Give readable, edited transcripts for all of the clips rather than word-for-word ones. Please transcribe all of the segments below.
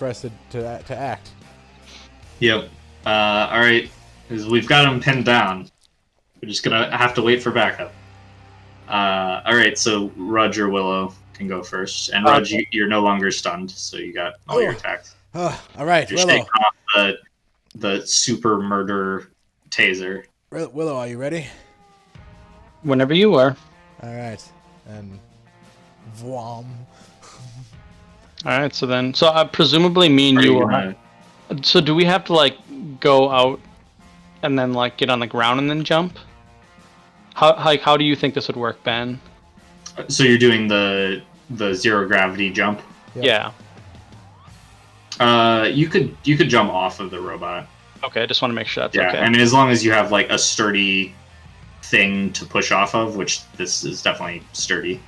for us to act. Yep. All right. We've got him pinned down. We're just gonna have to wait for backup. All right. So Rudge or Willow can go first, and Rudge, you're no longer stunned, so you got all your attacks. All right, You're Willow. shaking off the super murder taser. Willow, are you ready? Whenever you are. All right, and Vwam. All right, so presumably me and you will. So do we have to like go out and then like get on the ground and then jump? How do you think this would work, Ben? So you're doing the zero gravity jump? Yep. Yeah. You could jump off of the robot. Okay, I just want to make sure that's okay. I mean, as long as you have like a sturdy thing to push off of, which this is definitely sturdy.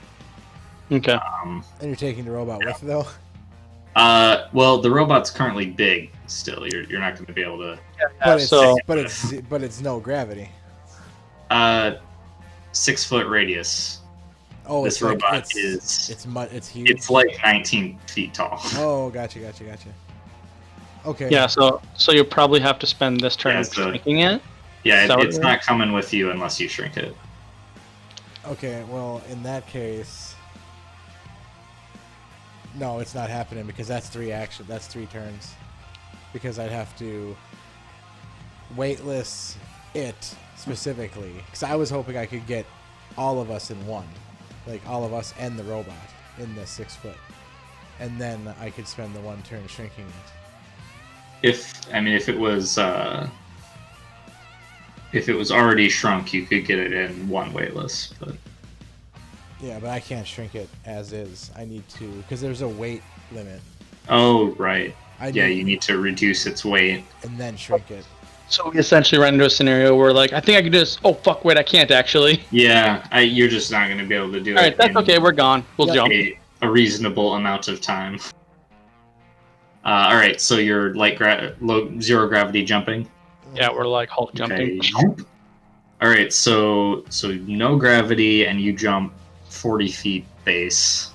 Okay. And you're taking the robot with you, though? Well, the robot's currently big still. You're not going to be able to. But it's no gravity. 6 foot radius. Oh, this robot is. It's huge. It's like 19 feet tall. Oh, gotcha. Okay. Yeah, so you'll probably have to spend this turn shrinking it. Yeah, it's not coming with you unless you shrink it. Okay, well, in that case, no, it's not happening because that's 3 action. That's 3 turns. Because I'd have to weightless it specifically. Because I was hoping I could get all of us in one, like all of us and the robot in the 6 foot, and then I could spend the 1 turn shrinking it. If it was already shrunk, you could get it in 1 weightless, but yeah, but I can't shrink it as is. I need to, because there's a weight limit. Oh, right. You need to reduce its weight and then shrink it. So we essentially run into a scenario where, like, I think I could just. Oh fuck! Wait, I can't actually. Yeah, you're just not going to be able to do it. All right, that's okay. We're gone. We'll jump. A reasonable amount of time. All right, so you're zero gravity jumping. Yeah, we're like Hulk jumping. Okay. All right, so no gravity, and you jump 40 feet base.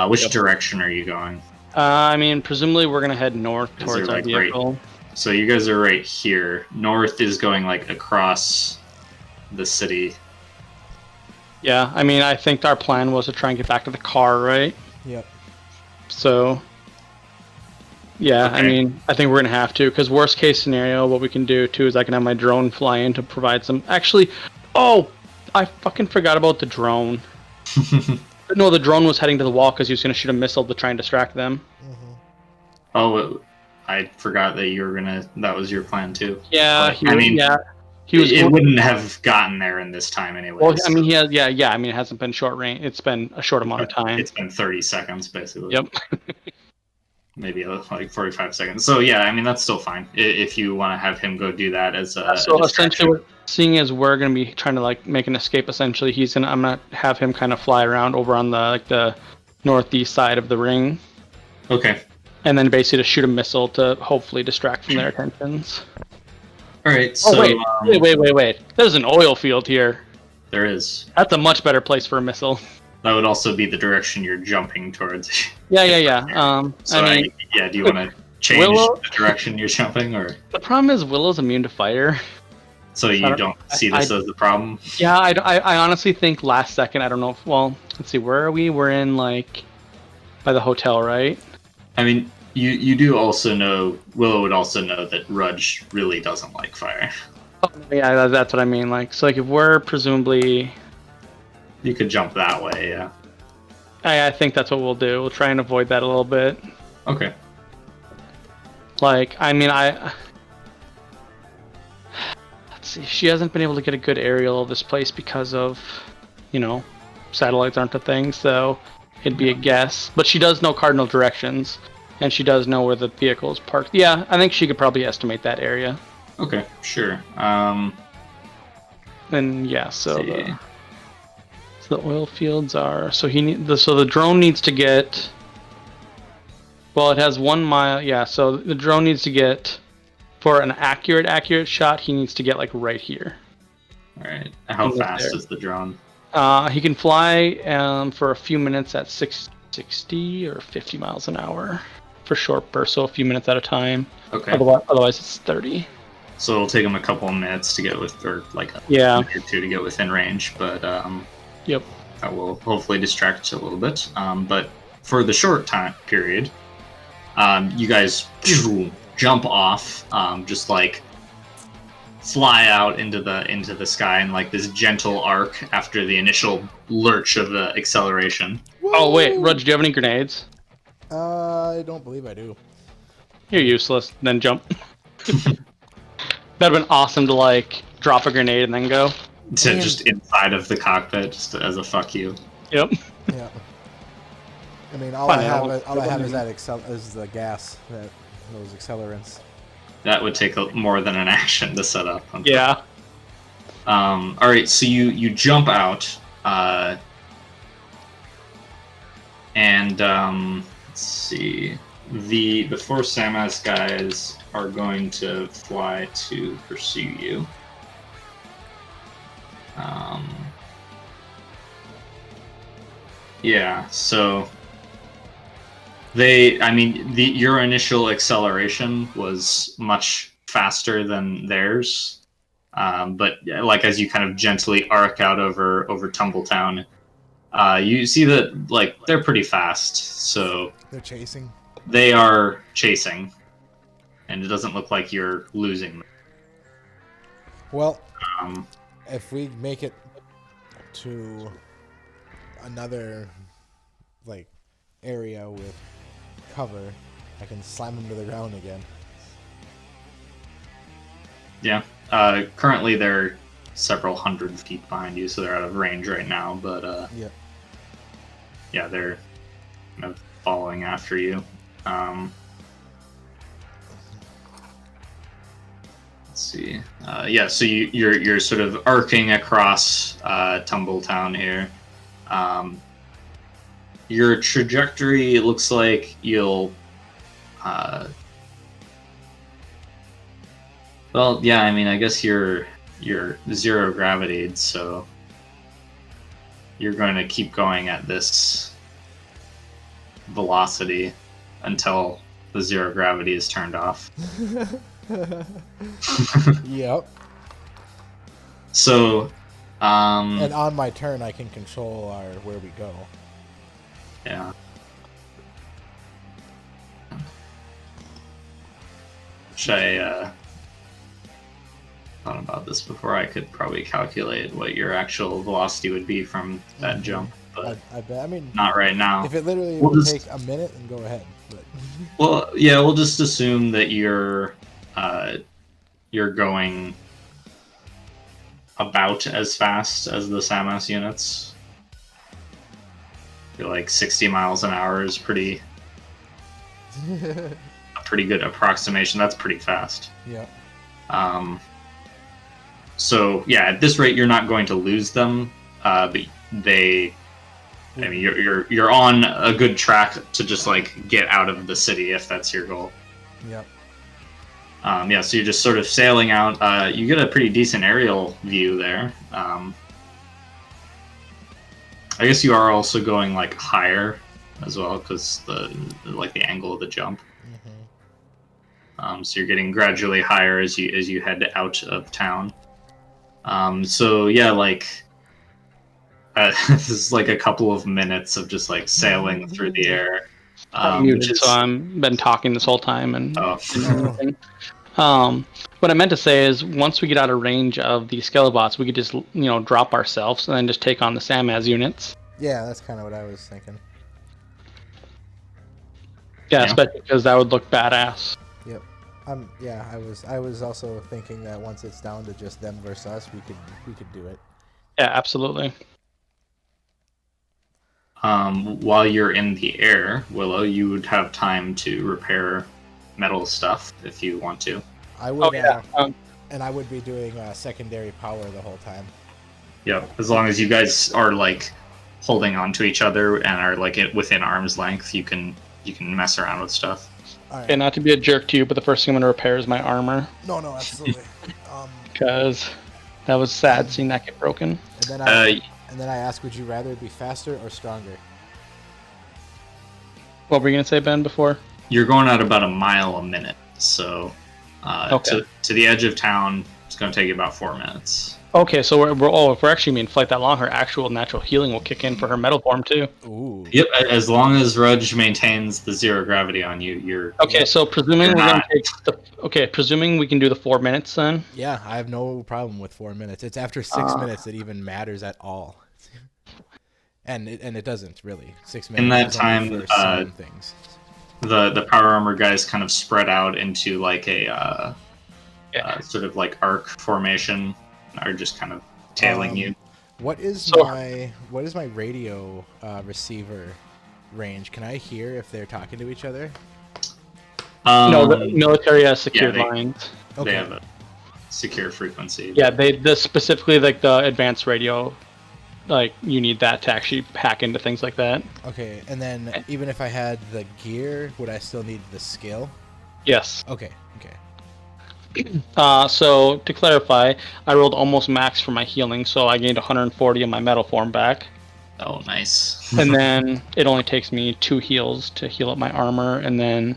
Which direction are you going? I mean, presumably we're gonna head north towards our vehicle. Right, so you guys are right here. North is going like across the city. Yeah, I mean, I think our plan was to try and get back to the car, right? Yep. So. Yeah, okay. I mean, I think we're gonna have to, because worst case scenario, what we can do too is I can have my drone fly in to provide some. Actually, I fucking forgot about the drone. No, the drone was heading to the wall because he was gonna shoot a missile to try and distract them. Mm-hmm. Oh, I forgot that that was your plan too. Yeah, it wouldn't have gotten there in this time anyway. Well, I mean, I mean, it hasn't been short range. It's been a short amount of time. It's been 30 seconds basically. Yep. Maybe like 45 seconds. So yeah, I mean that's still fine if you want to have him go do that as a. So essentially, seeing as we're gonna be trying to like make an escape, essentially, I'm gonna have him kind of fly around over on the northeast side of the ring. Okay. And then basically to shoot a missile to hopefully distract from their attentions. All right. So wait. There's an oil field here. There is. That's a much better place for a missile. That would also be the direction you're jumping towards. Yeah. So do you want to change the direction you're jumping, or? The problem is Willow's immune to fire. So you don't see this as the problem? Yeah, I honestly think last second, I don't know. Well, let's see, where are we? We're in like by the hotel, right? I mean, you do also know, Willow would also know that Rudge really doesn't like fire. Oh, yeah, that's what I mean. Like, so like if we're presumably. You could jump that way, yeah. I think that's what we'll do. We'll try and avoid that a little bit. Okay. Like, I mean, let's see. She hasn't been able to get a good aerial of this place because of, satellites aren't a thing, so it'd be a guess. But she does know cardinal directions, and she does know where the vehicle is parked. Yeah, I think she could probably estimate that area. Okay, sure. And yeah, the oil fields are so the drone needs to get. Well, it has 1 mile. Yeah, so the drone needs to get for an accurate shot. He needs to get like right here. All right. How fast is the drone? He can fly for a few minutes at 60 or 50 miles an hour. for short bursts, so a few minutes at a time. Okay. Otherwise it's 30. So it'll take them a couple of minutes to get or like a Yeah. minute or two to get within range, but Yep. that will hopefully distract you a little bit. But for the short time period, you guys jump off, just like fly out into the sky in like this gentle arc after the initial lurch of the acceleration. Oh wait, Rudge, do you have any grenades? I don't believe I do. You're useless. Then jump. That'd been awesome to like drop a grenade and then go. To just inside of the cockpit, just as a fuck you. Yep. Yeah. I mean, all I have is that is the gas, those accelerants. That would take more than an action to set up. Yeah. All right, so you jump out, and let's see. The four Samas guys are going to fly to pursue you. Yeah, so your initial acceleration was much faster than theirs, but like as you kind of gently arc out over Tumbletown, you see that like they're pretty fast, so They're chasing. they are chasing, and it doesn't look like you're losing them. Well, if we make it to another like area with cover, I can slam them to the ground again. Yeah. Currently they're several hundred feet behind you, so they're out of range right now, but Yep. yeah, they're kind of following after you. Let's see. Yeah, so you're sort of arcing across Tumbletown here. Your trajectory looks like you'll. Well, yeah. I mean, I guess you're zero gravitated, so you're going to keep going at this velocity until the zero gravity is turned off. Yep. So, And on my turn, I can control where we go. yeah. Which I thought about this before. I could probably calculate what your actual velocity would be from that jump, but I bet. I mean, not right now. if it literally We'll would just- take a minute, then go ahead. But Well, yeah, we'll just assume that you're going about as fast as the SAMAS units. I feel like 60 miles an hour is a pretty good approximation. That's pretty fast. yeah. So yeah, at this rate, you're not going to lose them, but I mean, you're on a good track to just like get out of the city if that's your goal. Yep. Yeah, so you're just sort of sailing out. You get a pretty decent aerial view there. I guess you are also going like higher as well because the angle of the jump. Mm-hmm. So you're getting gradually higher as you head out of town. So yeah, like this is like a couple of minutes of just like sailing through the air. So I'm been talking this whole time and everything. What I meant to say is once we get out of range of the Skelelots, we could just drop ourselves and then just take on the SAMAS units. Yeah, that's kind of what I was thinking. Yeah, especially because that would look badass. Yep. Yeah, I was also thinking that once it's down to just them versus us, we could do it. Yeah, absolutely. While you're in the air, Willow, you would have time to repair metal stuff if you want to. I would. Oh yeah. And I would be doing secondary power the whole time. Yep. As long as you guys are like holding on to each other and are like within arm's length, you can mess around with stuff. All right. Okay, not to be a jerk to you, but the first thing I'm gonna repair is my armor No, absolutely. because that was sad seeing that get broken. And then I ask, would you rather be faster or stronger? What were you gonna say, Ben? Before? you're going at about a mile a minute. So Okay. to the edge of town, it's going to take you about 4 minutes. Okay, so if we're actually being flight that long, her actual natural healing will kick in for her metal form too. Ooh. Yep, as long as Rudge maintains the 0 gravity on you, you're Okay, so presuming You're we're gonna not. take presuming we can do the 4 minutes then. Yeah, I have no problem with 4 minutes. It's after 6 minutes that even matters at all. And it doesn't really. 6 minutes In that is only time, for some things. the power armor guys kind of spread out into like a sort of like arc formation, are just kind of tailing you. What is So- my radio receiver range? Can I hear if they're talking to each other? No, the military has secured they- lines. Okay. They have a secure frequency. Yeah, the specifically like the advanced radio, like you need that to actually hack into things like that. Okay, and then even if I had the gear, would I still need the skill? Yes. Okay. So to clarify, I rolled almost max for my healing, so I gained 140 of my metal form back. Oh, nice. And then it only takes me 2 heals to heal up my armor. And then,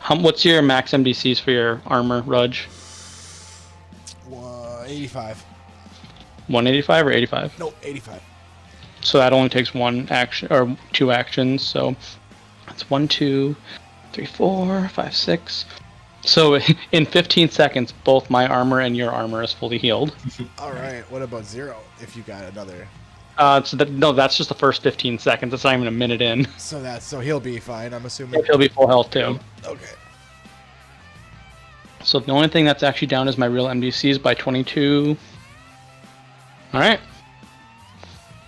what's your max MDCs for your armor, Rudge? 85. 185 or 85? No, 85. So that only takes 1 action or 2 actions. So it's 1, 2, 3, 4, 5, 6. So in 15 seconds, both my armor and your armor is fully healed. All right. What about 0? If you got another. No, that's just the first 15 seconds. It's not even a minute in. So he'll be fine. I'm assuming. He'll be full health too. Okay. So the only thing that's actually down is my real MDCs by 22. All right.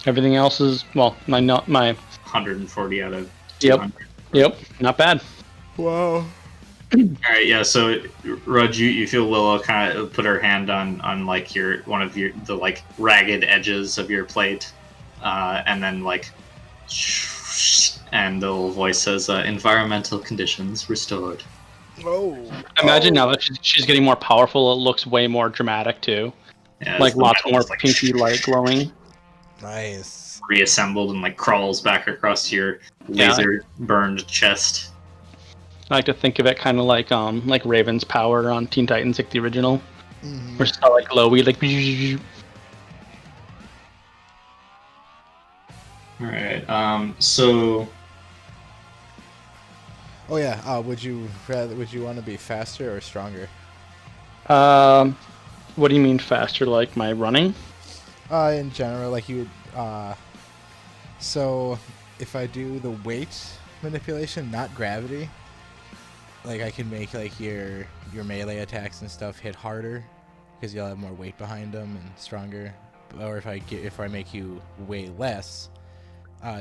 Everything else is my 140 out of Yep. 200. Yep, not bad. Whoa. All right, yeah. So, Rudge, you feel Willow kind of put her hand on like one of the like ragged edges of your plate, and then like, and the little voice says, "Environmental conditions restored." Oh. Imagine now that she's getting more powerful, it looks way more dramatic too. Yeah, Like as the lots metal more is, like, pinky light glowing. Nice. reassembled and like crawls back across your laser burned chest. I like to think of it kind of like Raven's power on Teen Titans, like the original. Mm-hmm. Where it's all like glowy, like. All right. So. Oh yeah. Would you want to be faster or stronger? What do you mean faster? Like my running? In general, like you would. So if I do the weight manipulation, not gravity, like I can make like your melee attacks and stuff hit harder because you'll have more weight behind them and stronger. Or if I make you weigh less,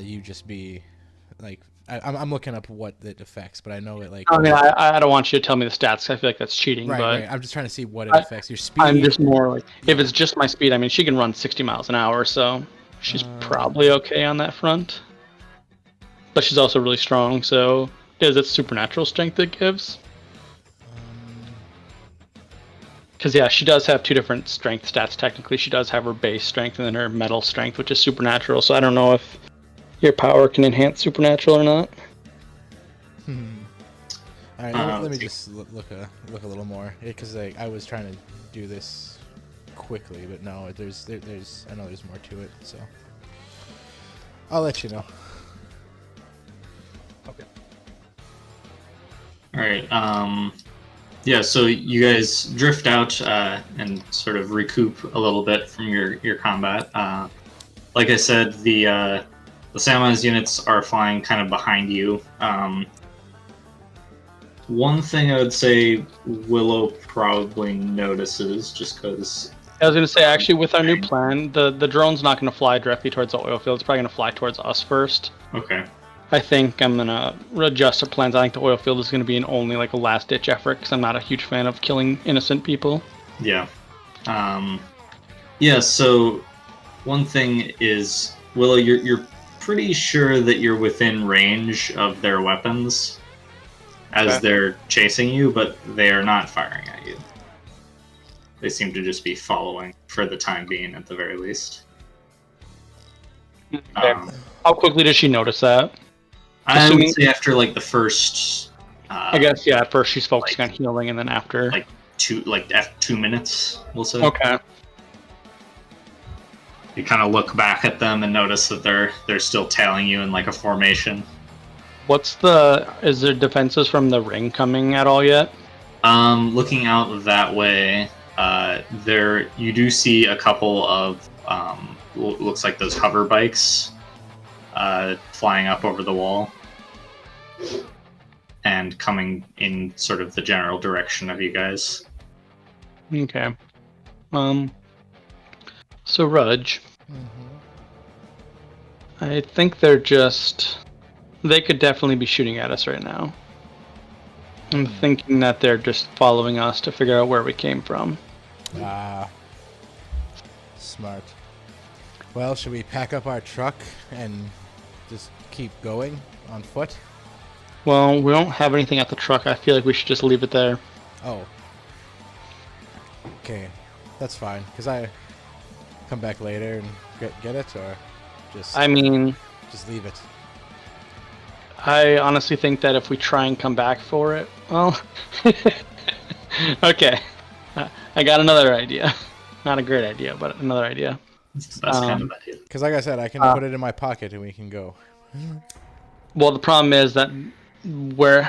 you just be like I'm looking up what it affects, but I know it like. I mean, I don't want you to tell me the stats. I feel like that's cheating. Right. I'm just trying to see what it affects. Your speed. I'm just more like if it's just my speed. I mean, she can run 60 miles an hour, so she's probably okay on that front. But she's also really strong. So is it supernatural strength it gives? Because yeah, she does have 2 different strength stats. Technically, she does have her base strength and then her metal strength, which is supernatural. So I don't know if your power can enhance supernatural or not. All right, let me just look a little more, because I was trying to do this quickly, but no, there's I know there's more to it, so I'll let you know. Okay. All right. Yeah. So you guys drift out and sort of recoup a little bit from your combat. Like I said, the Samwise units are flying kind of behind you. One thing I would say Willow probably notices, just because... I was going to say, actually, with our new plan, the drone's not going to fly directly towards the oil field. It's probably going to fly towards us first. Okay. I think I'm going to adjust our plans. I think the oil field is going to be only like a last-ditch effort, because I'm not a huge fan of killing innocent people. Yeah. Yeah, so one thing is, Willow, you're pretty sure that you're within range of their weapons as they're chasing you, but they are not firing at you. They seem to just be following for the time being, at the very least. Okay. How quickly does she notice that? I would say after like the first I guess yeah. At first she's focusing like- on healing, and then after. like 2 minutes, we'll say. Okay. You kind of look back at them and notice that they're still tailing you in like a formation. Is there defenses from the ring coming at all yet? Looking out that way, there you do see a couple of looks like those hover bikes flying up over the wall and coming in sort of the general direction of you guys. Okay. So Rudge, I think they could definitely be shooting at us right now. I'm thinking that they're just following us to figure out where we came from. Smart. Well, should we pack up our truck and just keep going on foot? Well, we don't have anything at the truck. I feel like we should just leave it there. Oh. Okay, that's fine. Because I come back later and get it, or just just leave it. I honestly think that if we try and come back for it, well, okay. I got another idea. Not a great idea, but another idea. It's the best kind of idea. Because like I said, I can put it in my pocket and we can go. Well, the problem is that you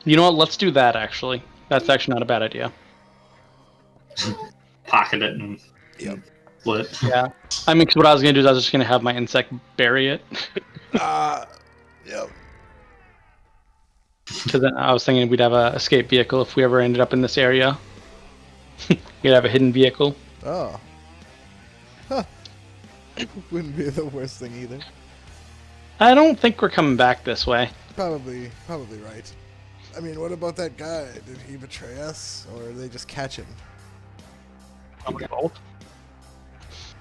know what? Let's do that, actually. That's actually not a bad idea. Pocket it and split. Yeah. I mean, 'cause what I was going to do is I was just going to have my insect bury it. Yep. Because then I was thinking we'd have a escape vehicle if we ever ended up in this area. We'd have a hidden vehicle. Oh. Huh. Wouldn't be the worst thing either. I don't think we're coming back this way. Probably right. I mean, what about that guy? Did he betray us, or did they just catch him? Probably both.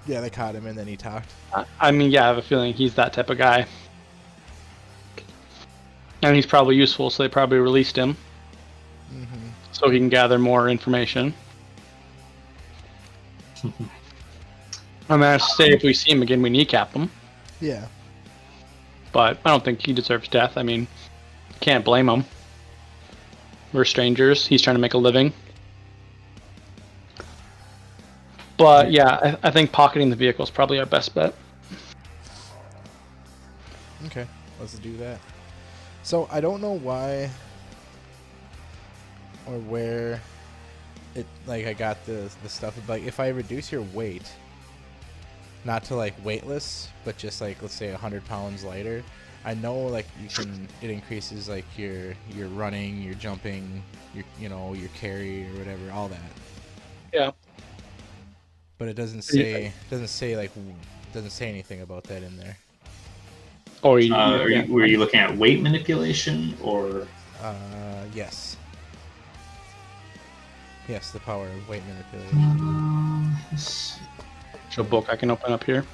Yeah, they caught him and then he talked. I mean, yeah, I have a feeling he's that type of guy. And he's probably useful, so they probably released him. So he can gather more information. I mean, I say if we see him again, we kneecap him. Yeah. But I don't think he deserves death. I mean, can't blame him. We're strangers. He's trying to make a living. But yeah, I think pocketing the vehicle is probably our best bet. Okay, let's do that. So I don't know why or where it I got the stuff. Like if I reduce your weight, not to weightless, but just let's say 100 pounds lighter, I know it increases your running, your jumping, your carry or whatever, all that. Yeah. But it doesn't say anything about that in there. Or were you looking at weight manipulation or? Yes. Yes, the power of weight manipulation. a book I can open up here.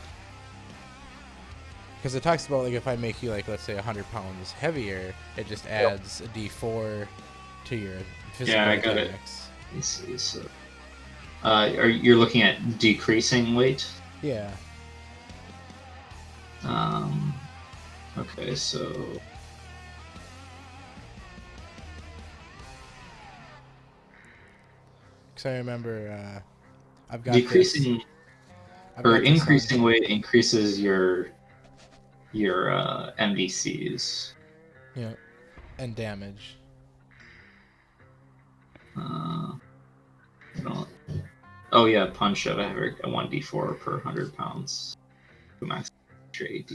Because it talks about if I make you let's say 100 pounds heavier, it just adds a D4 to your physical. Yeah, I got it. Let me see. So, you're looking at decreasing weight? Yeah. Okay, so because I remember I've got decreasing or increasing weight increases your MDCs. Yeah, and damage. Oh yeah, punch out. I have a 1d4 per 100 pounds. Max AD.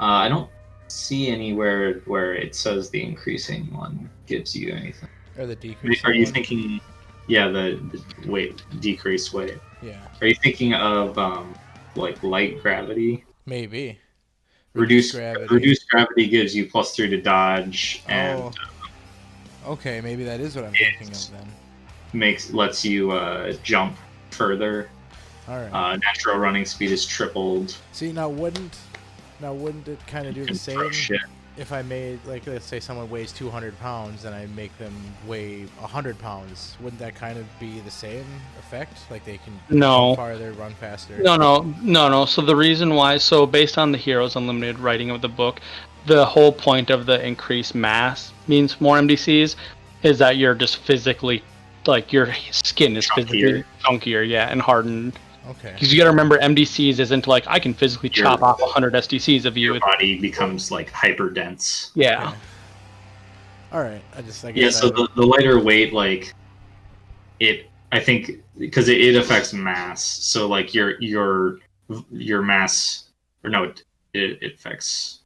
I don't see anywhere where it says the increasing one gives you anything. Or the decreasing. Are you thinking? Yeah, the weight, decreased weight. Yeah. Are you thinking of light gravity? Maybe. Reduced gravity gives you +3 to dodge, and okay, maybe that is what I'm thinking of then. Lets you jump further. All right. Natural running speed is tripled. See, now wouldn't it kind of do the same if I made let's say someone weighs 200 pounds and I make them weigh 100 pounds? Wouldn't that kind of be the same effect? They can go farther, run faster. No. So the reason why, based on the Heroes Unlimited writing of the book, the whole point of the increased mass means more MDCs is that you're just physically, like, your skin is physically chunkier, yeah, and hardened. Okay. Because you gotta remember, MDCs isn't like I can physically chop off 100 SDCs of you. Your body becomes like hyper dense. Yeah. Okay. All right. I guess. Yeah. So the lighter weight, like, I think because it affects mass. So like your mass, or no, it affects.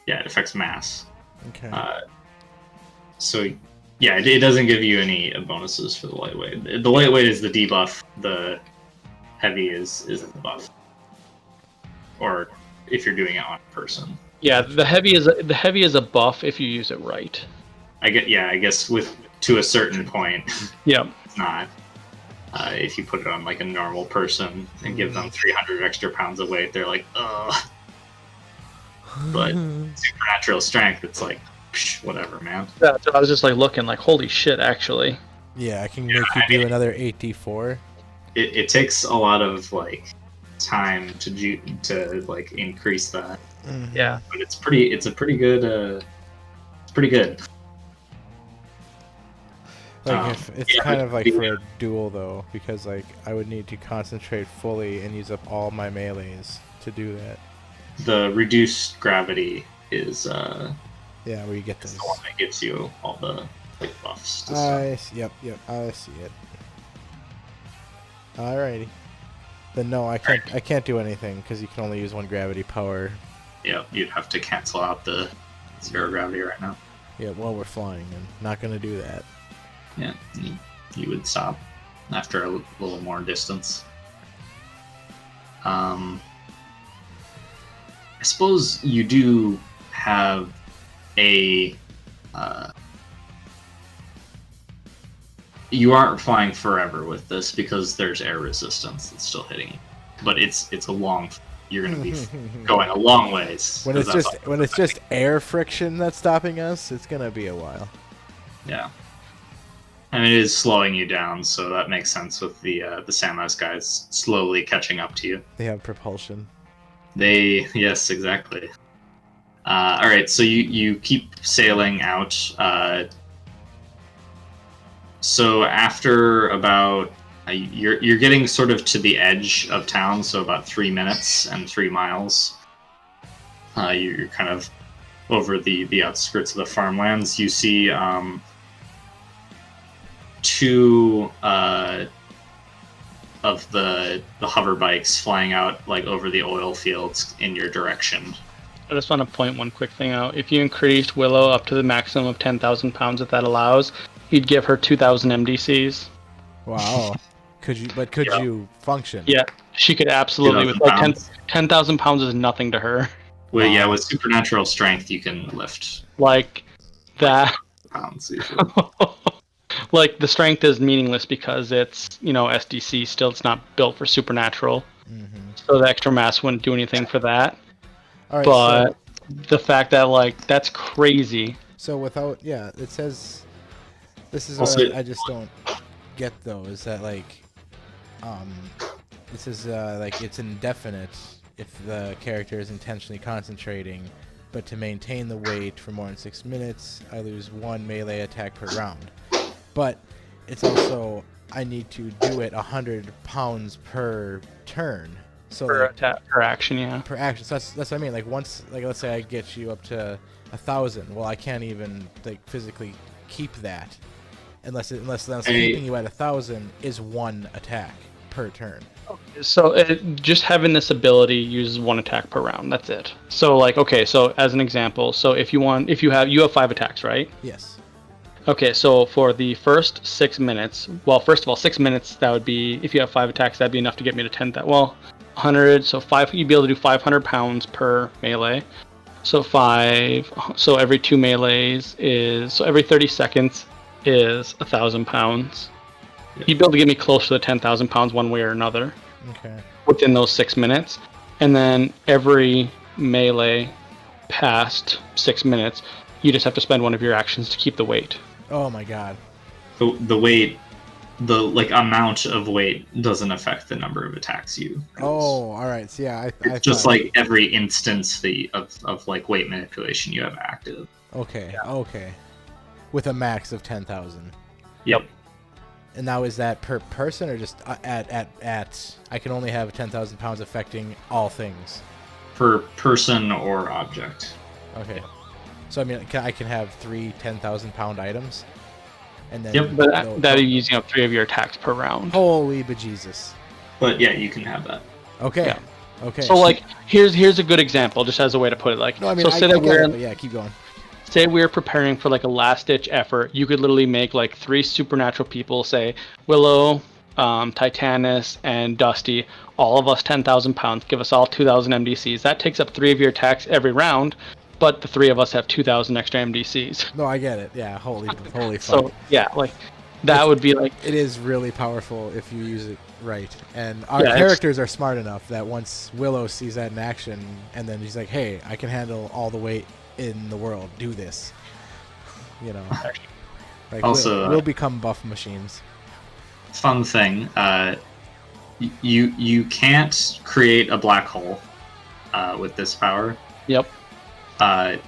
Yeah, it affects mass. Okay. So yeah, it doesn't give you any bonuses for the lightweight. The lightweight is the debuff. The heavy is the buff. Or if you're doing it on a person. Yeah, the heavy is a buff if you use it right. I guess with to a certain point. Yeah. It's not. If you put it on like a normal person and give them 300 extra pounds of weight, they're like, ugh. But supernatural strength, it's like, psh, whatever, man. Yeah, so I was just like looking, like, holy shit, actually. Yeah, I can make you do another 8d4. It takes a lot of like time to like increase that. Mm-hmm. Yeah. But it's a pretty good. It's pretty good. Like it's kind of like for a duel though, because like I would need to concentrate fully and use up all my melees to do that. The reduced gravity is yeah, where you get those. the one that gives you all the like buffs. Yep, I see it. Alrighty. Then no, I can't do anything because you can only use one gravity power. Yeah, you'd have to cancel out the 0 gravity right now. Yeah, while we're flying, and not gonna do that. Yeah, you would stop after a little more distance. I suppose you do have a. You aren't flying forever with this because there's air resistance that's still hitting you, but it's a long. You're going to be going a long ways. When it's just air friction that's stopping us, it's gonna be a while. Yeah. And it is slowing you down, so that makes sense with the Samas guys slowly catching up to you. They have propulsion. Yes, exactly. All right, so you keep sailing out. So after about you're getting sort of to the edge of town, so about 3 minutes and 3 miles. You're kind of over the outskirts of the farmlands. You see. 2 of the hover bikes flying out like over the oil fields in your direction. I just want to point one quick thing out. If you increased Willow up to the maximum of 10,000 pounds that allows, you'd give her 2,000 MDCs. Wow. Could you function? Yeah, she could absolutely. With like 10,000 pounds is nothing to her. Well, yeah, with supernatural strength, you can lift like that. Pounds easily. Like, the strength is meaningless because it's, SDC still. It's not built for supernatural. Mm-hmm. So the extra mass wouldn't do anything for that. All right, but the fact that, like, that's crazy. So without, yeah, it says, this is Also, what I just don't get though, is that like, this is like it's indefinite if the character is intentionally concentrating, but to maintain the weight for more than 6 minutes, I lose 1 melee attack per round. But it's also, I need to do it 100 pounds per turn. So Per action, yeah. Per action. So that's what I mean. Like once, like let's say I get you up to 1,000. Well, I can't even like physically keep that unless keeping you at 1,000 is 1 attack per turn. So just having this ability uses 1 attack per round. That's it. So like, okay, so as an example, so if you have 5 attacks, right? Yes. Okay, so for the first 6 minutes, well, first of all, 6 minutes, that would be, if you have 5 attacks, that'd be enough to get me to 10. Well, 100, so 5, you'd be able to do 500 pounds per melee. So every 2 melees so every 30 seconds is 1,000 pounds. Yeah. You'd be able to get me close to the 10,000 pounds one way or another. Okay. Within those 6 minutes. And then every melee past 6 minutes, you just have to spend one of your actions to keep the weight. Oh my god. The weight the like amount of weight doesn't affect the number of attacks you use. Oh, all right. So yeah, I It's just thought, like every instance of like weight manipulation you have active. okay, okay, with a max of 10,000. Yep. And now is that per person or just at I can only have 10,000 pounds affecting all things. Per person or object. Okay. So I mean, I can have 3 10,000-pound items, and then Yep. But that is using up 3 of your attacks per round. Holy bejesus. But yeah, you can have that. Okay. Yeah. Okay. So like here's a good example, just as a way to put it. Like, no, I mean, so I say that get it, but yeah, keep going. say we're preparing for like a last ditch effort. You could literally make like 3 supernatural people, say Willow, Titanus, and Dusty, all of us 10,000 pounds, give us all 2,000 MDCs. That takes up 3 of your attacks every round, but the 3 of us have 2,000 extra MDCs. No, I get it. Yeah, holy fuck. So yeah, like that would be like, It is really powerful if you use it right. And our Yeah, characters are smart enough that once Willow sees that in action, and then he's like, hey, I can handle all the weight in the world. Do this. You know. Like, Also, we'll become buff machines. Fun thing, you can't create a black hole with this power. yep. By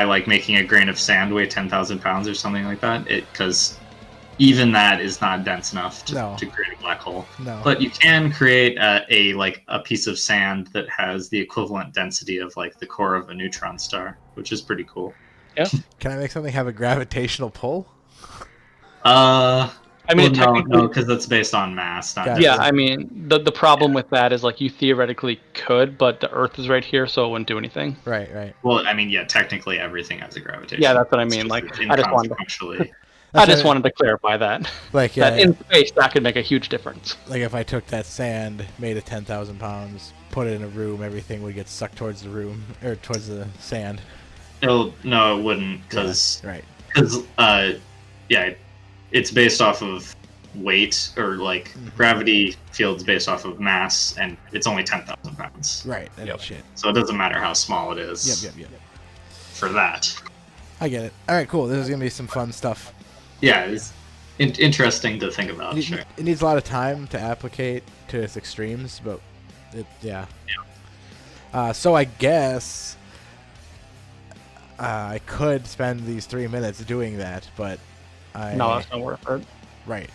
like making a grain of sand weigh 10,000 pounds or something like that, because even that is not dense enough to create a black hole. No. But you can create a piece of sand that has the equivalent density of like the core of a neutron star, which is pretty cool. Yeah. Can I make something have a gravitational pull? I mean, no, because that's based on mass. Not Gotcha. yeah, I mean, the problem with that is like you theoretically could, but the Earth is right here, so it wouldn't do anything. Right. Well, I mean, yeah, technically everything has a gravitation. Yeah, that's what I It's mean. just Like, that I just wanted to, inconsequentially. I just wanted to clarify that. Like, yeah, That in space, that could make a huge difference. like if I took that sand, made it 10,000 pounds, put it in a room, everything would get sucked towards the room or towards the sand. No, it wouldn't, because Right. yeah, it's based off of weight or like gravity fields based off of mass, and it's only 10,000 pounds. Right. That Yep. ain't shit. So it doesn't matter how small it is. Yep. For that. I get it. All right, cool. This is gonna be some fun stuff. Yeah, it's interesting to think about. It, Sure. it needs a lot of time to applicate to its extremes, but yeah. So I guess I could spend these 3 minutes doing that, but No, that's not worth it. right.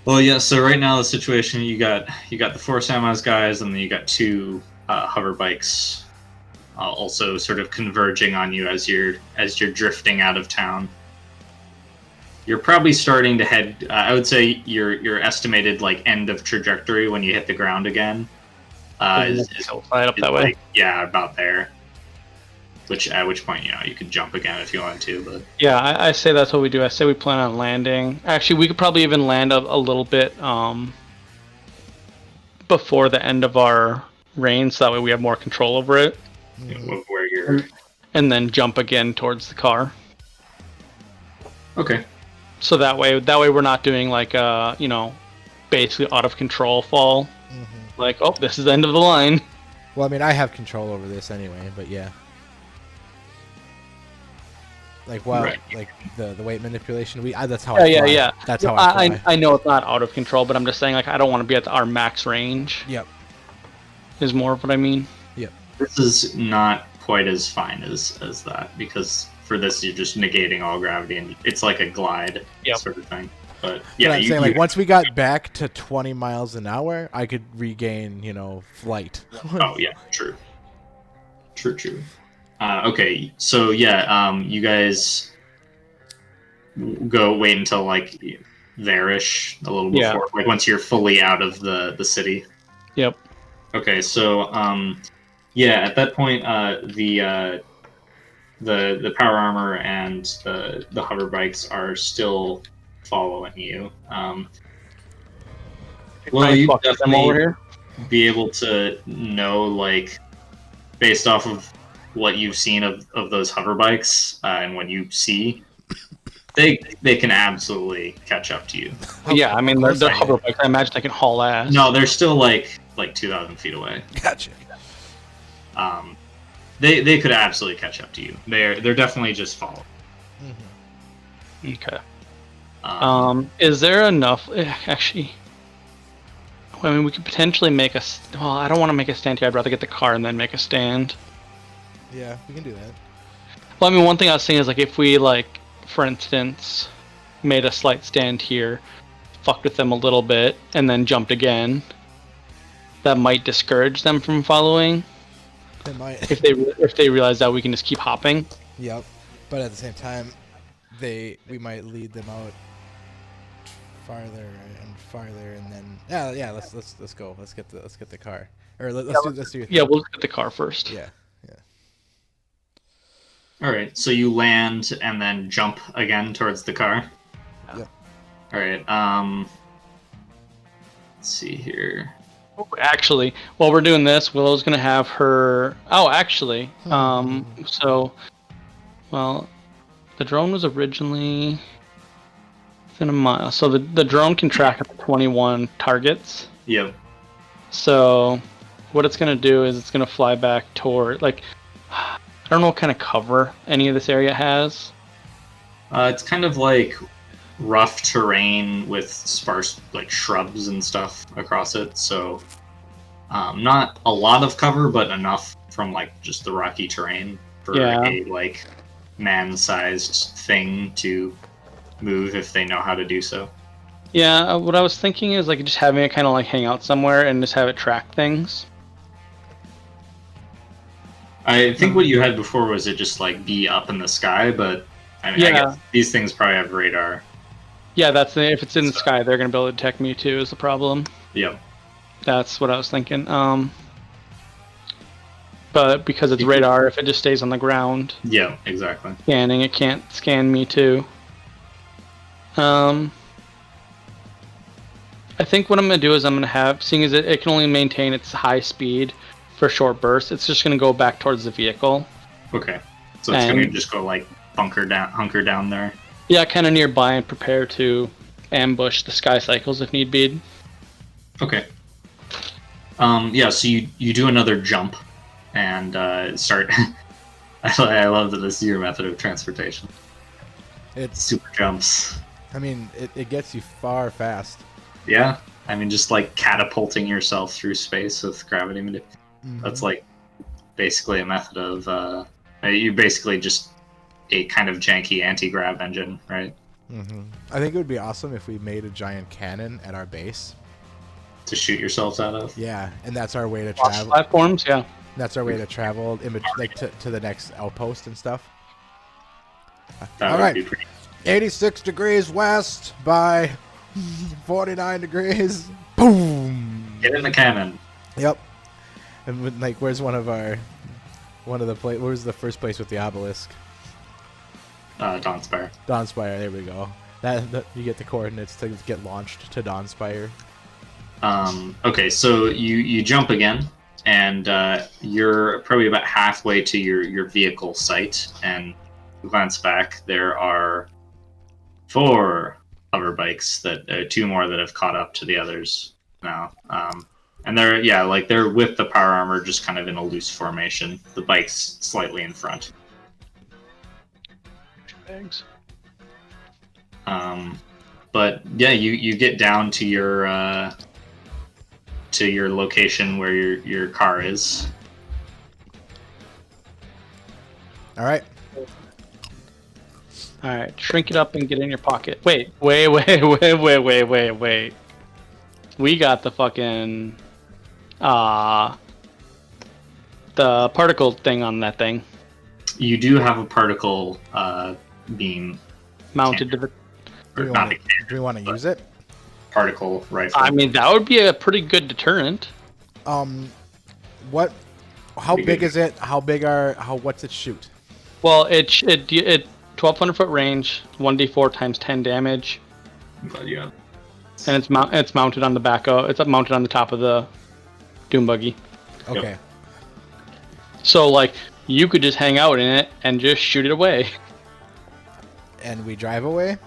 Well, yeah. So right now the situation, you got the 4 Samwise guys, and then you got 2 hover bikes, also sort of converging on you as you're drifting out of town. You're probably starting to head. I would say your estimated like end of trajectory when you hit the ground again is Right up that way. like, yeah, about there. At which point, you could jump again if you wanted to, but Yeah, I say that's what we do. I say we plan on landing. Actually, we could probably even land a little bit before the end of our reign, so that way we have more control over it, where you're and then jump again towards the car. okay. So that way we're not doing like basically out of control fall. Like, oh, this is the end of the line. Well, I mean, I have control over this anyway, but yeah. Like, well, Right. like the weight manipulation. That's how Yeah, I fly. yeah. That's how I fly. I know it's not out of control, but I'm just saying like I don't want to be at our max range. Yep. Is more of what I mean. This is not quite as fine as that, because for this you're just negating all gravity, and it's like a glide sort of thing. But yeah, But I'm saying, like, once we got back to 20 miles an hour, I could regain, flight. Oh yeah, true. Okay, so yeah, you guys go wait until like there-ish, a little before, like once you're fully out of the city. Yep. Okay, so yeah, at that point, the power armor and the hover bikes are still following you. Well, you definitely be able to know, like, based off of what you've seen of those hover bikes, and what you see, they can absolutely catch up to you. Yeah, I mean, they're hover bikes. I imagine they can haul ass. No, they're still like 2,000 feet away. Gotcha. They could absolutely catch up to you. They're definitely just following. Okay. Is there enough? Actually, I mean, we could potentially make a. Well, I don't want to make a stand here. I'd rather get the car and then make a stand. Yeah, we can do that. Well, I mean, one thing I was saying is like if we like, for instance, made a slight stand here, fucked with them a little bit, and then jumped again. That might discourage them from following. It might. If they realize that we can just keep hopping. Yep. But at the same time, we might lead them out farther and farther, and then let's go. Let's get the car. Or let's do. Yeah, we'll get the car first. Yeah. All right, so you land and then jump again towards the car. Yep. All right. Let's see here. Actually, while we're doing this, Willow's gonna have her. Oh, actually, so, well, the drone was originally within a mile, so the drone can track up to 21 targets. Yep. So, what it's gonna do is it's gonna fly back toward like. I don't know what kind of cover any of this area has. It's kind of like rough terrain with sparse like shrubs and stuff across it. So not a lot of cover, but enough from like just the rocky terrain for a like man-sized thing to move if they know how to do so. Yeah, what I was thinking is like just having it kind of like hang out somewhere and just have it track things. I think what you had before was it just like be up in the sky, but I mean, I guess these things probably have radar. Yeah, if it's in the sky, they're gonna be able to detect me too. Is the problem? Yep. That's what I was thinking. But because it's radar, if it just stays on the ground, yeah, exactly. Scanning, it can't scan me too. I think what I'm gonna do is I'm gonna have, seeing as it can only maintain its high speed for short bursts, it's just gonna go back towards the vehicle. Okay, so it's gonna just go like hunker down there. Yeah, kind of nearby and prepare to ambush the sky cycles if need be. Okay. Yeah, so you do another jump and start. I love that this is your method of transportation. It's super jumps. I mean, it gets you far fast. Yeah, I mean, just like catapulting yourself through space with gravity. Mm-hmm. That's like basically a method of you basically just a kind of janky anti-grav engine, right? Mm-hmm. I think it would be awesome if we made a giant cannon at our base to shoot yourselves out of. Yeah, and that's our way to travel. Platforms, yeah. That's our way to travel, like to the next outpost and stuff. That would be pretty. 86 degrees west by 49 degrees. Boom! Get in the cannon. Yep. And like, where's where's the first place with the obelisk? Dawnspire. Dawnspire. There we go. That you get the coordinates to get launched to Dawnspire. Okay, so you jump again, and you're probably about halfway to your vehicle site, and you glance back. There are 4 hover bikes that 2 more that have caught up to the others now. And they're with the power armor, just kind of in a loose formation. The bike's slightly in front. Thanks. But yeah, you get down to your location where your car is. All right. All right, shrink it up and get in your pocket. Wait. We got the fucking the particle thing on that thing. You do have a particle beam mounted to the. Do we want to use it? Particle rifle. I mean, that would be a pretty good deterrent. How big is it? What's it shoot? Well, it 1,200 foot range, 1d4 times 10 damage. I'm glad you have. And it's mounted on the back of. It's mounted on the top of the Doom buggy. Okay. Yep. So like you could just hang out in it and just shoot it away. And we drive away?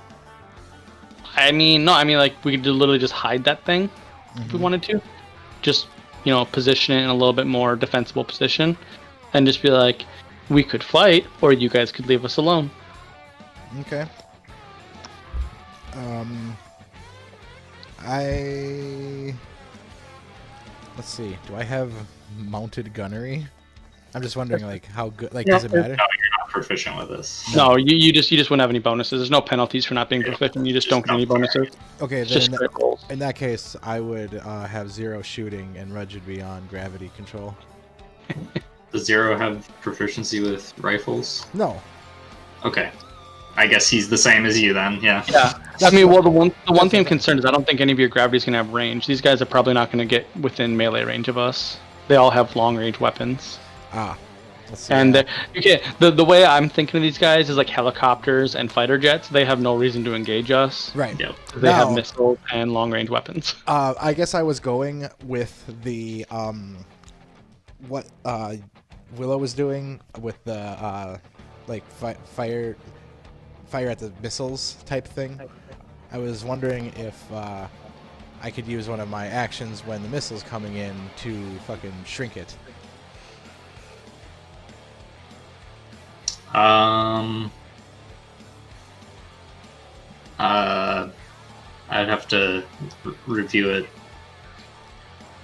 I mean, like we could literally just hide that thing if we wanted to. Just, position it in a little bit more defensible position and just be like, we could fight or you guys could leave us alone. Okay. Let's see. Do I have mounted gunnery? I'm just wondering, like, how good. Like, Yeah, does it matter? No, you're not proficient with this. No, you just wouldn't have any bonuses. There's no penalties for not being proficient. You just don't get any bonuses. Okay, It's then just straight rolls. in that case, I would have 0 shooting, and Rudge would be on gravity control. Does Zero have proficiency with rifles? No. Okay. I guess he's the same as you then, yeah. Yeah, I mean, well, the one thing I'm concerned is I don't think any of your gravity's gonna have range. These guys are probably not gonna get within melee range of us. They all have long range weapons. Ah. Let's see. And the way I'm thinking of these guys is like helicopters and fighter jets. They have no reason to engage us. Right. Yep. They have Now- missiles and long range weapons. I guess I was going with the what Willow was doing with the like fire at the missiles type thing. I was wondering if I could use one of my actions when the missile's coming in to fucking shrink it. I'd have to review it.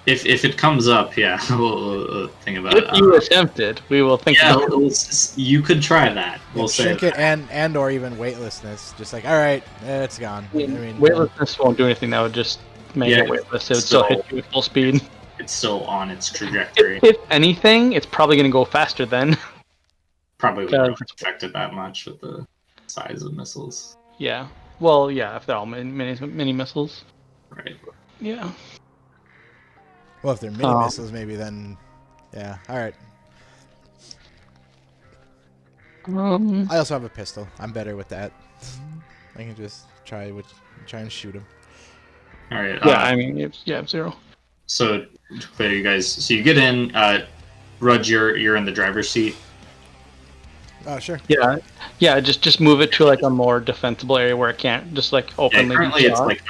If it comes up, yeah, we'll think about it. If you attempt it, we will think Yeah, about it. you could try that. We'll say shrink that. it and or even weightlessness. Just like, all right, it's gone. I mean, Weightlessness won't do anything. That would just make Yeah, it weightless. It would still hit you at full speed. It's still on its trajectory. If anything, it's probably going to go faster then. Probably wouldn't affect it that much with the size of missiles. Yeah. Well, yeah, if they're all mini missiles. Right. Yeah. well, if they're mini missiles, maybe then, yeah. All right. I also have a pistol. I'm better with that. I can just try and shoot him. All right. Yeah, I mean, yeah, 0. So to clear you guys, so you get in. Rudge, you're in the driver's seat. Oh, sure. Yeah. Just move it to like a more defensible area where it can't just like Yeah, openly. currently be it's shot. like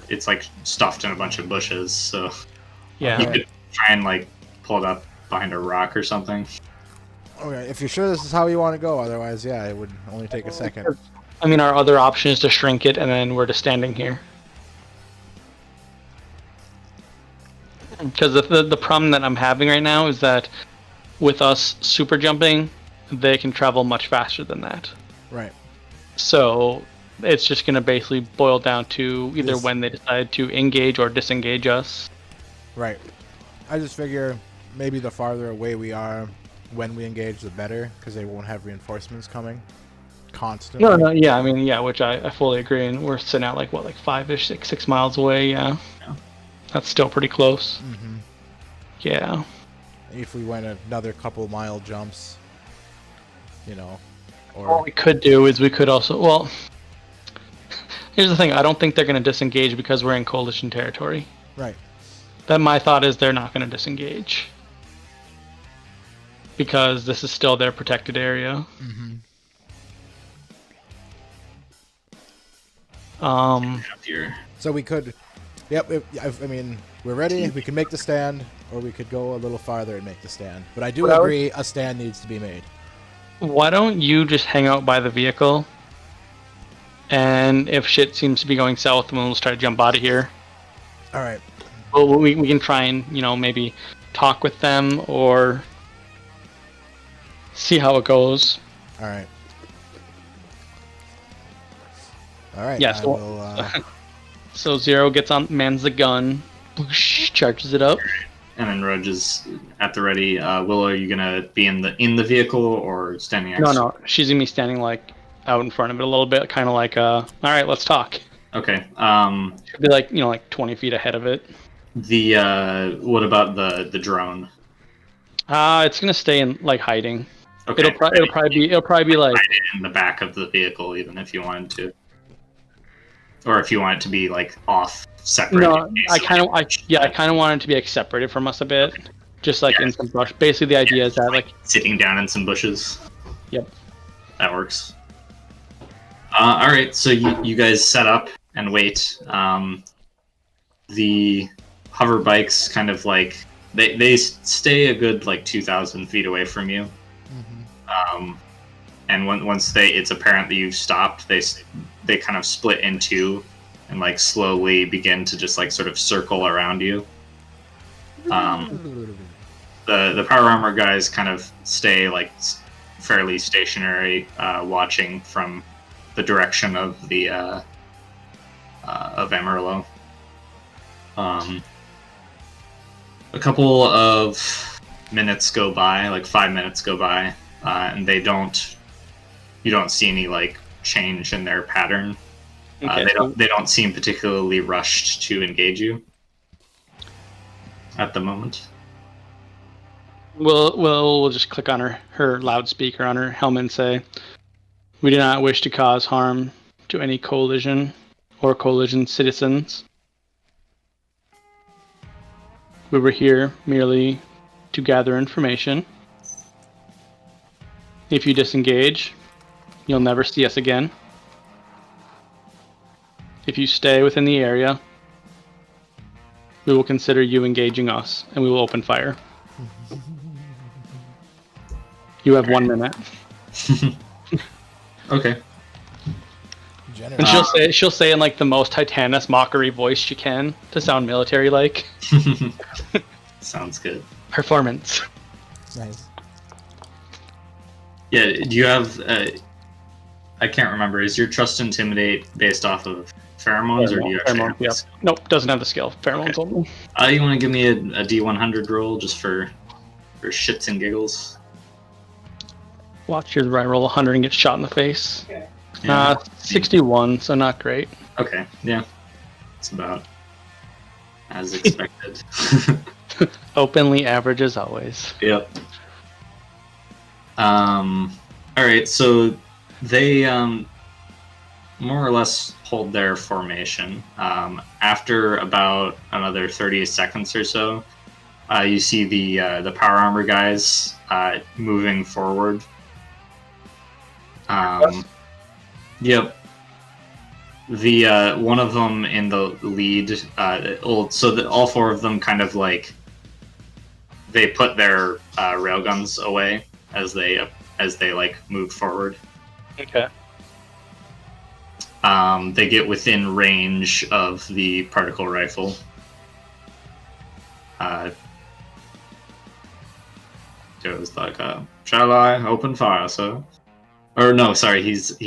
it's like stuffed in a bunch of bushes. So Yeah. you could try and like pull it up behind a rock or something. Okay, if you're sure this is how you want to go, otherwise, yeah, it would only take a second. I mean, our other option is to shrink it, and then we're just standing here. Because the problem that I'm having right now is that with us super jumping, they can travel much faster than that. Right. So it's just going to basically boil down to either This- when they decide to engage or disengage us. Right. I just figure maybe the farther away we are when we engage, the better, because they won't have reinforcements coming constantly. No, yeah, I mean, yeah, which I fully agree. And we're sitting at like, what, like 5-ish, 6 miles away, yeah. That's still pretty close. Mm-hmm. Yeah. If we went another couple mile jumps, you know, or What we could do is we could also, well, here's the thing. I don't think they're going to disengage because we're in coalition territory. right. Then my thought is they're not going to disengage. Because this is still their protected area. Mm-hmm. Here. So we could, yep. I mean, we're ready. We can make the stand, or we could go a little farther and make the stand. But I do Well, agree, a stand needs to be made. Why don't you just hang out by the vehicle? And if shit seems to be going south, then we'll just try to jump out of here. All right. Well, we can try and, maybe talk with them or see how it goes. All right. All right. Yeah, I so- will, So Zero gets on, mans the gun, whoosh, charges it up. And then Rudge is at the ready. Willow, are you gonna be in the vehicle or standing next? No, she's gonna be standing like out in front of it a little bit, kind of like, all right, let's talk. Okay. She'll be like, like 20 feet ahead of it. What about the drone? It's gonna stay in like hiding. Okay. It'll probably be like, Hide it in the back of the vehicle, even if you wanted to, or if you want it to be like off, separate. no, I kind of want it to be like separated from us a bit, just like in some brush. Basically, the idea is that like sitting down in some bushes. Yep. That works. All right, so you guys set up and wait. The hover bikes kind of like they stay a good like 2,000 feet away from you. mm-hmm. And once it's apparent that you've stopped, they kind of split in two and like slowly begin to just like sort of circle around you. The power armor guys kind of stay like fairly stationary, watching from the direction of the of Emerlo. A couple of minutes go by, like 5 minutes go by, and you don't see any like change in their pattern. Okay. They don't seem particularly rushed to engage you at the moment. We'll just click on her loudspeaker on her helmet and say, "We do not wish to cause harm to any coalition or coalition citizens. We were here merely to gather information. If you disengage, you'll never see us again. If you stay within the area, we will consider you engaging us, and we will open fire. You have 1 minute." Okay. And she'll say in like the most Titanus mockery voice she can to sound military like. Sounds good. Performance. Nice. Yeah, do you have I can't remember, is your trust intimidate based off of pheromones or do you actually have this? Nope, doesn't have the skill. Pheromones only. You want to give me a D100 roll just for shits and giggles? Watch your right roll 100 and get shot in the face. Yeah. 61, so not great. Okay, yeah. It's about as expected. Openly average as always. Yep. Alright, so they more or less hold their formation. After about another 30 seconds or so, you see the power armor guys moving forward. Yep. The one of them in the lead. All four of them kind of like they put their railguns away as they like move forward. Okay. They get within range of the particle rifle. Goes like, "Shall I open fire, sir?" Or no, sorry, he's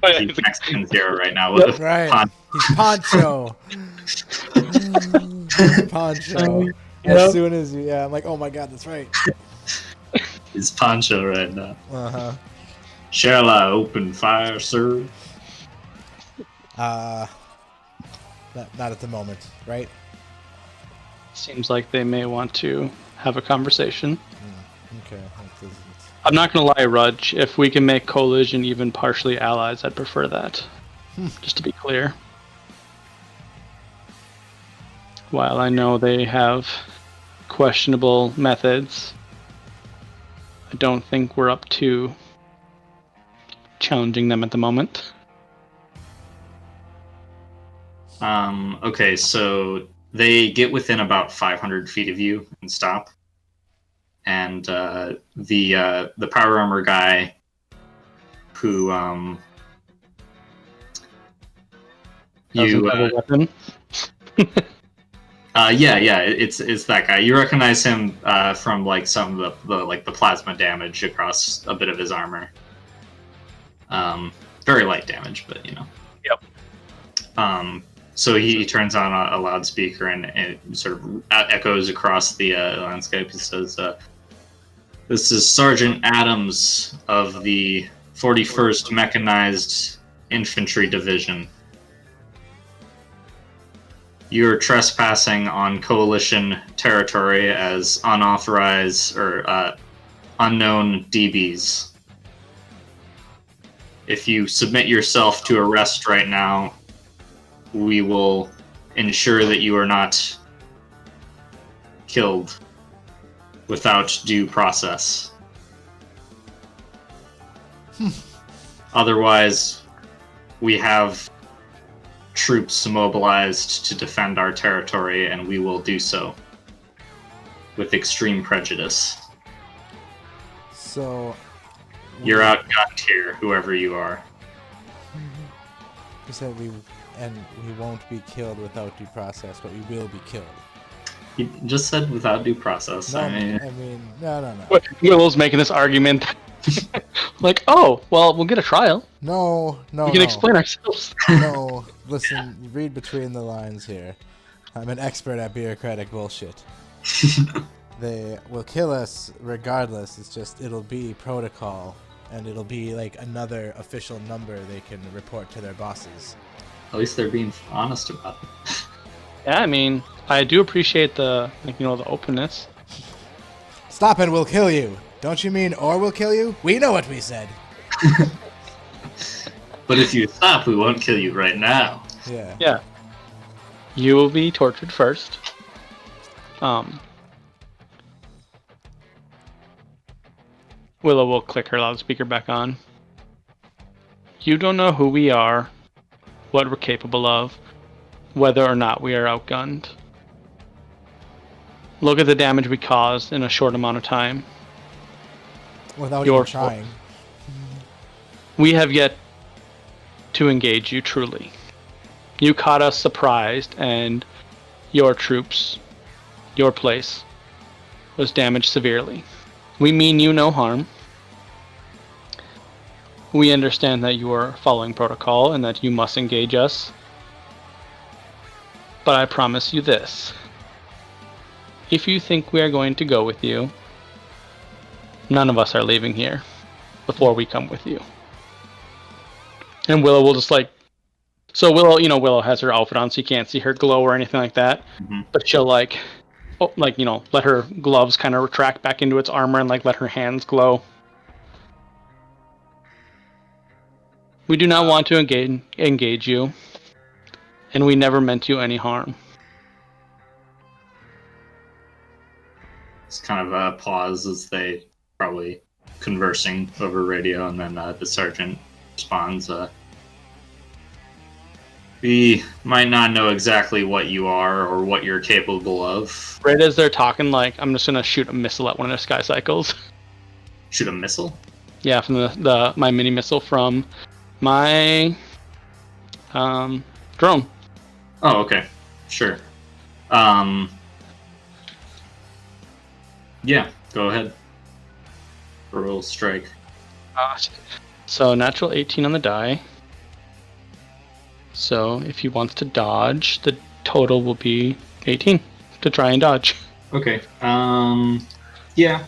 Mexican Zero right now. Right. He's Poncho. Poncho. As soon as I'm like, oh my god, that's right. He's Poncho right now. Uh-huh. Shall I open fire, sir? Not at the moment, right? Seems like they may want to have a conversation. Okay. I'm not gonna lie, Rudge. If we can make coalition even partially allies, I'd prefer that. Just to be clear. While I know they have questionable methods, I don't think we're up to challenging them at the moment. Okay, so they get within about 500 feet of you and stop. And the power armor guy who Doesn't have a weapon. it's that guy. You recognize him from like some of the plasma damage across a bit of his armor. Very light damage, but you know. Yep. So he turns on a loudspeaker and it sort of echoes across the landscape. He says, "This is Sergeant Adams of the 41st Mechanized Infantry Division. You're trespassing on Coalition territory as unauthorized or unknown DBs. If you submit yourself to arrest right now, we will ensure that you are not killed without due process. Otherwise, we have troops mobilized to defend our territory, and we will do so with extreme prejudice. So you're outgunned here, whoever you are." We said we won't be killed without due process, but we will be killed. He just said without due process. No, no. Willow's making this argument. Like, oh, well, we'll get a trial. No. We can explain ourselves. No, listen, read between the lines here. I'm an expert at bureaucratic bullshit. They will kill us regardless. It's just, it'll be protocol, and it'll be like another official number they can report to their bosses. At least they're being honest about it. Yeah, I mean, I do appreciate the openness. Stop and we'll kill you. Don't you mean or we'll kill you? We know what we said. But if you stop, we won't kill you right now. Yeah. Yeah. You will be tortured first. Willow will click her loudspeaker back on. You don't know who we are, what we're capable of, whether or not we are outgunned. Look at the damage we caused in a short amount of time. Without even trying. We have yet to engage you truly. You caught us surprised, and your troops, your place, was damaged severely. We mean you no harm. We understand that you are following protocol and that you must engage us. But I promise you this. If you think we are going to go with you, none of us are leaving here before we come with you. And Willow will just so Willow has her outfit on so you can't see her glow or anything like that. Mm-hmm. But she'll let her gloves kind of retract back into its armor and let her hands glow. We do not want to engage you, and we never meant you any harm. It's kind of a pause as they probably conversing over radio, and then the sergeant responds, we might not know exactly what you are or what you're capable of. Right as they're talking, I'm just gonna shoot a missile at one of their sky cycles. Shoot a missile? Yeah, from my mini missile from my drone. Oh, okay. Sure. Yeah, go ahead. Roll strike. So natural 18 on the die. So if he wants to dodge, the total will be 18 to try and dodge. Okay. Yeah.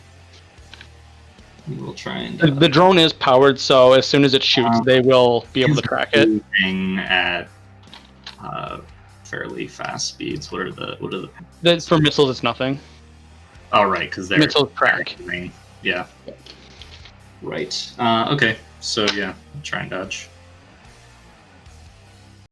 We will try and dodge. The drone is powered, so as soon as it shoots, they will be able to track it. Moving at fairly fast speeds. What are the? For missiles, it's nothing. Oh, right, because they're missile track. Yeah. Right. Okay. So yeah, try and dodge.